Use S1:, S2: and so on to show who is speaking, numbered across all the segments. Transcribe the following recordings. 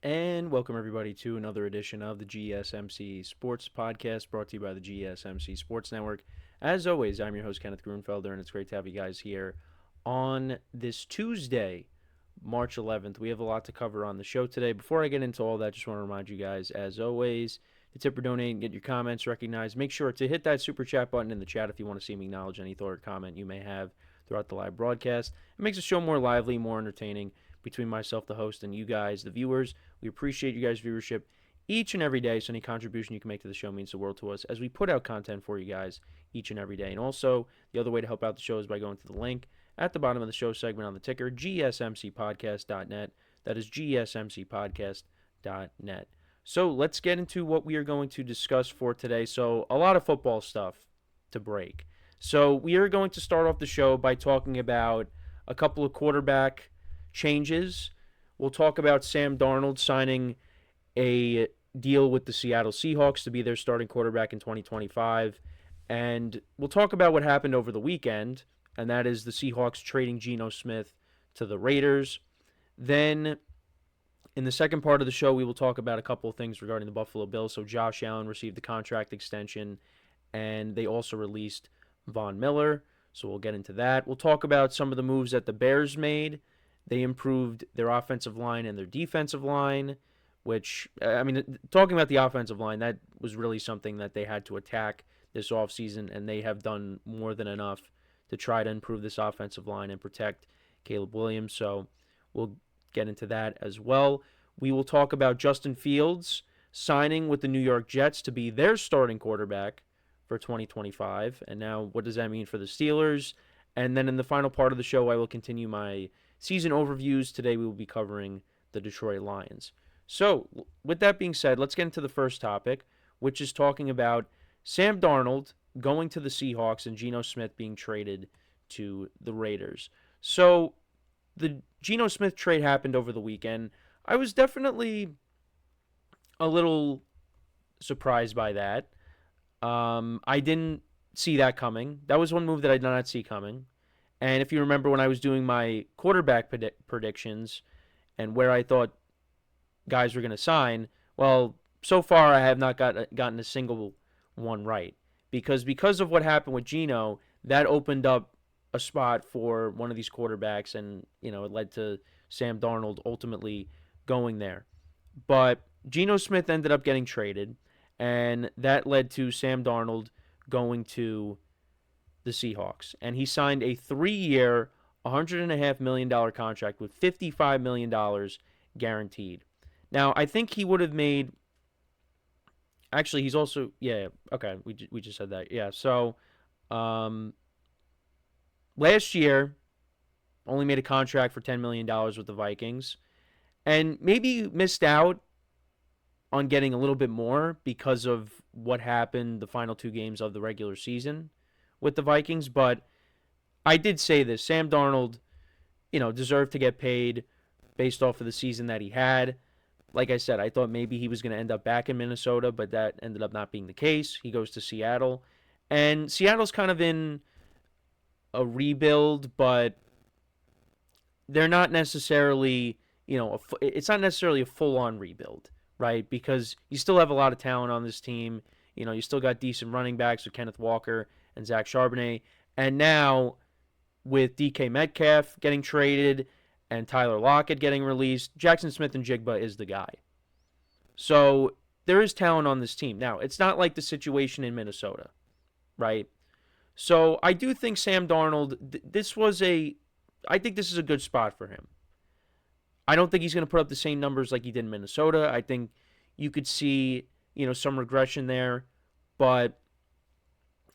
S1: And welcome everybody to another edition of the GSMC Sports Podcast brought to you by the GSMC Sports Network. As always, I'm your host Kenneth Grunfelder, and it's great to have you guys here on this Tuesday, March 11th. We have a lot to cover on the show today. Before I get into all that, just want to remind you guys, as always, to tip or donate and get your comments recognized. Make sure to hit that super chat button in the chat if you want to see me acknowledge any thought or comment you may have throughout the live broadcast. It makes the show more lively, more entertaining between myself, the host, and you guys, the viewers. We appreciate you guys' viewership each and every day, so any contribution you can make to the show means the world to us as we put out content for you guys each and every day. And also, the other way to help out the show is by going to the link at the bottom of the show segment on the ticker, gsmcpodcast.net. That is gsmcpodcast.net. So let's get into what we are going to discuss for today. So a lot of football stuff to break. So we are going to start off the show by talking about a couple of quarterback changes. We'll talk about Sam Darnold signing a deal with the Seattle Seahawks to be their starting quarterback in 2025. And we'll talk about what happened over the weekend, and that is the Seahawks trading Geno Smith to the Raiders. Then in the second part of the show, we will talk about a couple of things regarding the Buffalo Bills. So Josh Allen received the contract extension, and they also released Von Miller. So we'll get into that. We'll talk about some of the moves that the Bears made. They improved their offensive line and their defensive line, which, talking about the offensive line, that was really something that they had to attack this offseason, and they have done more than enough to try to improve this offensive line and protect Caleb Williams. So we'll get into that as well. We will talk about Justin Fields signing with the New York Jets to be their starting quarterback for 2025. And now, what does that mean for the Steelers? And then in the final part of the show, I will continue my season overviews. Today, we will be covering the Detroit Lions. So, with that being said, let's get into the first topic, which is talking about Sam Darnold going to the Seahawks and Geno Smith being traded to the Raiders. So, the Geno Smith trade happened over the weekend. I was definitely a little surprised by that. I didn't see that coming. That was one move that I did not see coming. And if you remember when I was doing my quarterback predictions and where I thought guys were going to sign, well, so far I have not gotten a single one right. Because of what happened with Geno, that opened up a spot for one of these quarterbacks, and it led to Sam Darnold ultimately going there. But Geno Smith ended up getting traded, and that led to Sam Darnold going to the Seahawks. And he signed a 3-year, $100.5 million contract with $55 million guaranteed. Now, I think he would have made... Actually, he's also... Yeah, okay, we just said that. Yeah, so last year, only made a contract for $10 million with the Vikings. And maybe missed out on getting a little bit more because of what happened the final 2 games of the regular season with the Vikings. But I did say this. Sam Darnold, deserved to get paid based off of the season that he had. Like I said, I thought maybe he was going to end up back in Minnesota, but that ended up not being the case. He goes to Seattle. And Seattle's kind of in a rebuild, but they're not necessarily, it's not necessarily a full-on rebuild, right? Because you still have a lot of talent on this team. You still got decent running backs with Kenneth Walker and Zach Charbonnet. And now, with DK Metcalf getting traded and Tyler Lockett getting released, Jackson Smith-Njigba is the guy. So there is talent on this team. Now, it's not like the situation in Minnesota, right? So I do think Sam Darnold, I think this is a good spot for him. I don't think he's going to put up the same numbers like he did in Minnesota. I think you could see, some regression there. But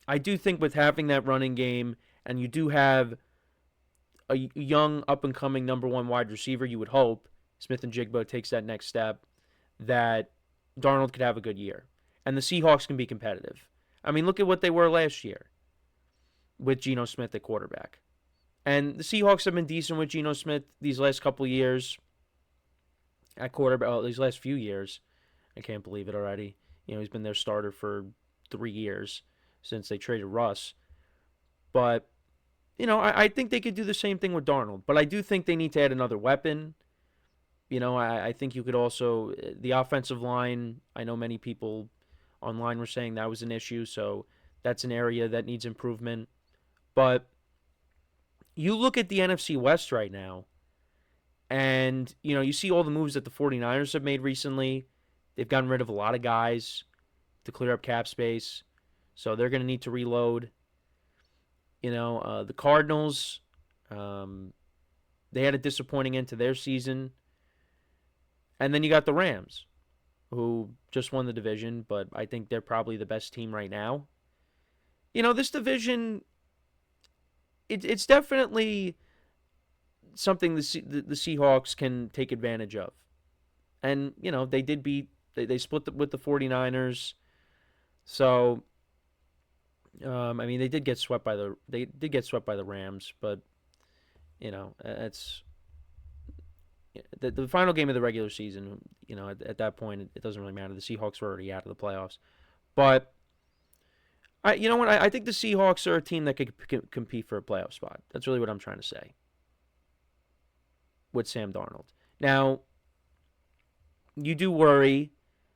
S1: I do think with having that running game, and you do have a young, up-and-coming number 1 wide receiver, you would hope, Smith-Njigba takes that next step, that Darnold could have a good year. And the Seahawks can be competitive. I mean, look at what they were last year with Geno Smith at quarterback. And the Seahawks have been decent with Geno Smith these last couple of years at quarterback. These last few years. I can't believe it already. He's been their starter for 3 years since they traded Russ. But, I think they could do the same thing with Darnold. But I do think they need to add another weapon. I think you could also the offensive line. I know many people online were saying that was an issue, so that's an area that needs improvement. But you look at the NFC West right now, and you see all the moves that the 49ers have made recently. They've gotten rid of a lot of guys to clear up cap space, so they're going to need to reload. The Cardinals, um, they had a disappointing end to their season, and then you got the Rams, who just won the division, but I think they're probably the best team right now. This division, it's definitely something the Seahawks can take advantage of. And, they did they split with the 49ers. So, they did get swept by the Rams, but, it's the final game of the regular season, at that point, it doesn't really matter. The Seahawks were already out of the playoffs. But you know what? I think the Seahawks are a team that could compete for a playoff spot. That's really what I'm trying to say with Sam Darnold. Now, you do worry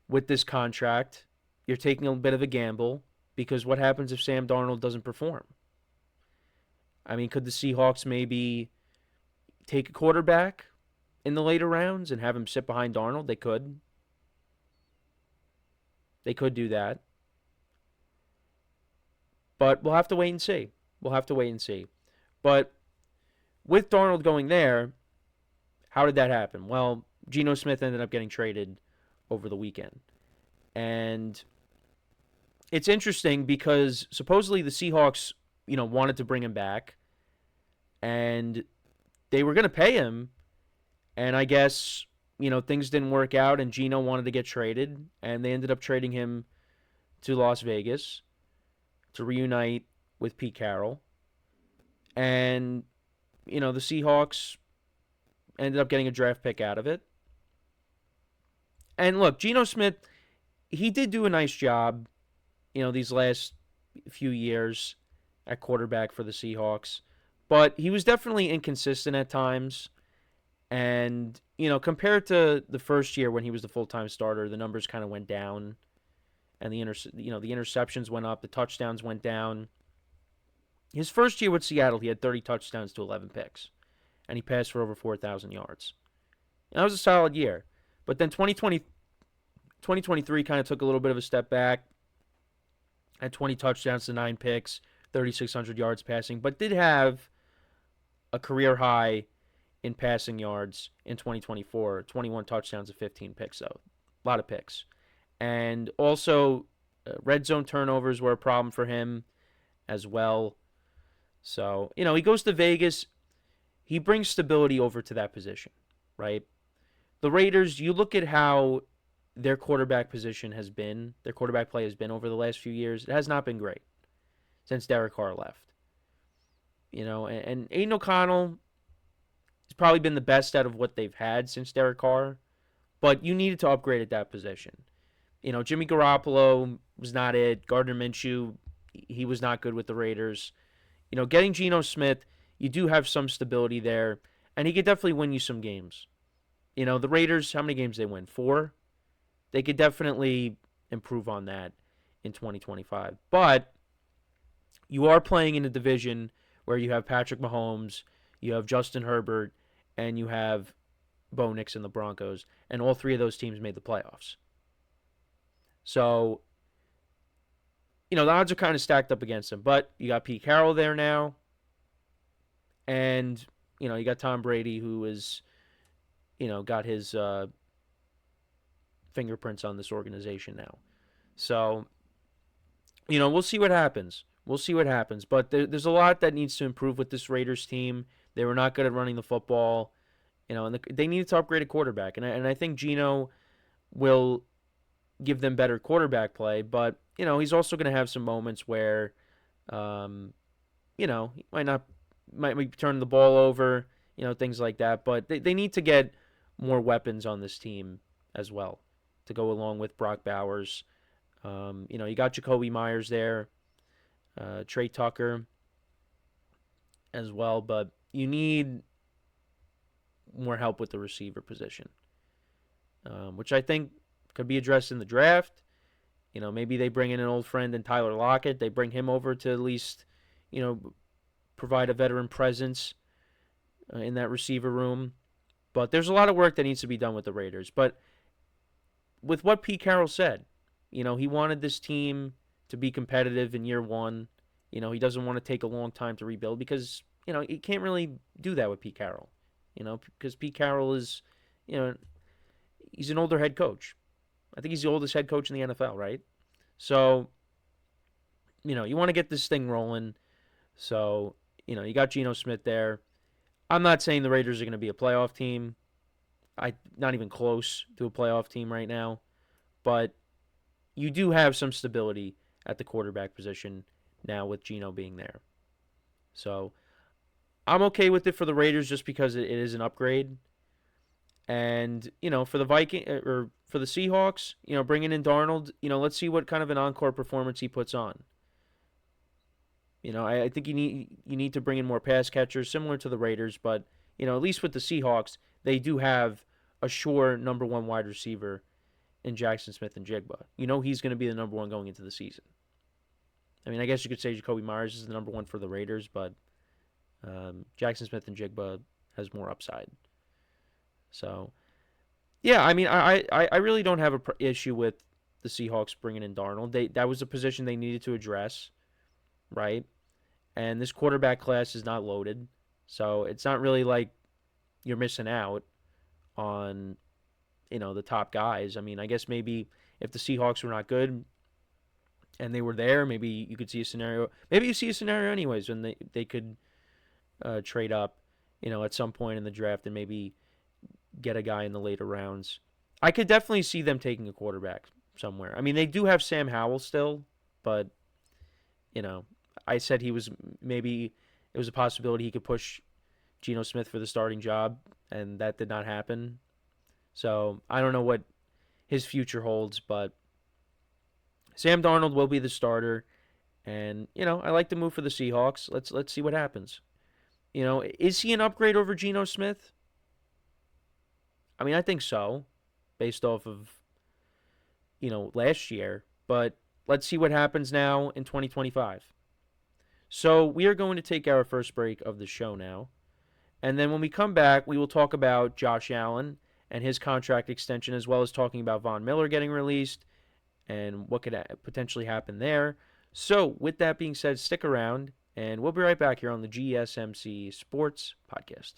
S1: with this contract. You're taking a bit of a gamble because what happens if Sam Darnold doesn't perform? Could the Seahawks maybe take a quarterback in the later rounds and have him sit behind Darnold? They could. They could do that. But we'll have to wait and see. But with Darnold going there, how did that happen? Well, Geno Smith ended up getting traded over the weekend. And it's interesting because supposedly the Seahawks, wanted to bring him back. And they were going to pay him. And I guess, things didn't work out and Geno wanted to get traded. And they ended up trading him to Las Vegas to reunite with Pete Carroll. And, the Seahawks ended up getting a draft pick out of it. And look, Geno Smith, he did do a nice job, these last few years at quarterback for the Seahawks. But he was definitely inconsistent at times. And, compared to the first year when he was the full-time starter, the numbers kind of went down. And the interceptions went up, the touchdowns went down. His first year with Seattle, he had 30 touchdowns to 11 picks. And he passed for over 4,000 yards. And that was a solid year. But then 2023 kind of took a little bit of a step back. Had 20 touchdowns to 9 picks, 3,600 yards passing, but did have a career high in passing yards in 2024. 21 touchdowns to 15 picks, though. A lot of picks. And also, red zone turnovers were a problem for him as well. So, he goes to Vegas. He brings stability over to that position, right? The Raiders, you look at how their quarterback position has been, their quarterback play has been over the last few years. It has not been great since Derek Carr left. And Aiden O'Connell has probably been the best out of what they've had since Derek Carr, but you needed to upgrade at that position. Jimmy Garoppolo was not it. Gardner Minshew, he was not good with the Raiders. Getting Geno Smith, you do have some stability there, and he could definitely win you some games. The Raiders, how many games they win? 4? They could definitely improve on that in 2025. But you are playing in a division where you have Patrick Mahomes, you have Justin Herbert, and you have Bo Nix and the Broncos, and all 3 of those teams made the playoffs. So, the odds are kind of stacked up against them. But you got Pete Carroll there now. And, you got Tom Brady, who is, got his fingerprints on this organization now. So, we'll see what happens. But there's a lot that needs to improve with this Raiders team. They were not good at running the football. And they needed to upgrade a quarterback. And I think Geno will give them better quarterback play, but he's also going to have some moments where he might be turning the ball over, things like that, but they need to get more weapons on this team as well to go along with Brock Bowers. You got Jacoby Myers there, Trey Tucker as well, but you need more help with the receiver position. which I think could be addressed in the draft. Maybe they bring in an old friend in Tyler Lockett. They bring him over to at least, provide a veteran presence in that receiver room. But there's a lot of work that needs to be done with the Raiders. But with what Pete Carroll said, he wanted this team to be competitive in year one. He doesn't want to take a long time to rebuild because, he can't really do that with Pete Carroll. Because Pete Carroll is, you know, he's an older head coach. I think he's the oldest head coach in the NFL, right? So, you want to get this thing rolling. So, you got Geno Smith there. I'm not saying the Raiders are going to be a playoff team. Not even close to a playoff team right now. But you do have some stability at the quarterback position now with Geno being there. So I'm okay with it for the Raiders just because it is an upgrade. And for the or for the Seahawks, bringing in Darnold, let's see what kind of an encore performance he puts on. I think you need to bring in more pass catchers, similar to the Raiders, but at least with the Seahawks, they do have a sure number one wide receiver in Jackson Smith and Jigba. He's going to be the number one going into the season. I mean, I guess you could say Jacoby Myers is the number one for the Raiders, but Jackson Smith and Jigba has more upside. So, yeah, I mean, I really don't have an issue with the Seahawks bringing in Darnold. That was a position they needed to address, right? And this quarterback class is not loaded, so it's not really like you're missing out on, the top guys. I mean, I guess maybe if the Seahawks were not good and they were there, maybe you could see a scenario. Maybe you see a scenario anyways when they could trade up, at some point in the draft and maybe get a guy in the later rounds. I could definitely see them taking a quarterback somewhere. I mean, they do have Sam Howell still, but I said he was maybe it was a possibility he could push Geno Smith for the starting job, and that did not happen. So I don't know what his future holds, but Sam Darnold will be the starter, and I like the move for the Seahawks. Let's see what happens. Is he an upgrade over Geno Smith? I mean, I think so, based off of last year. But let's see what happens now in 2025. So we are going to take our first break of the show now. And then when we come back, we will talk about Josh Allen and his contract extension, as well as talking about Von Miller getting released and what could potentially happen there. So with that being said, stick around, and we'll be right back here on the GSMC Sports Podcast.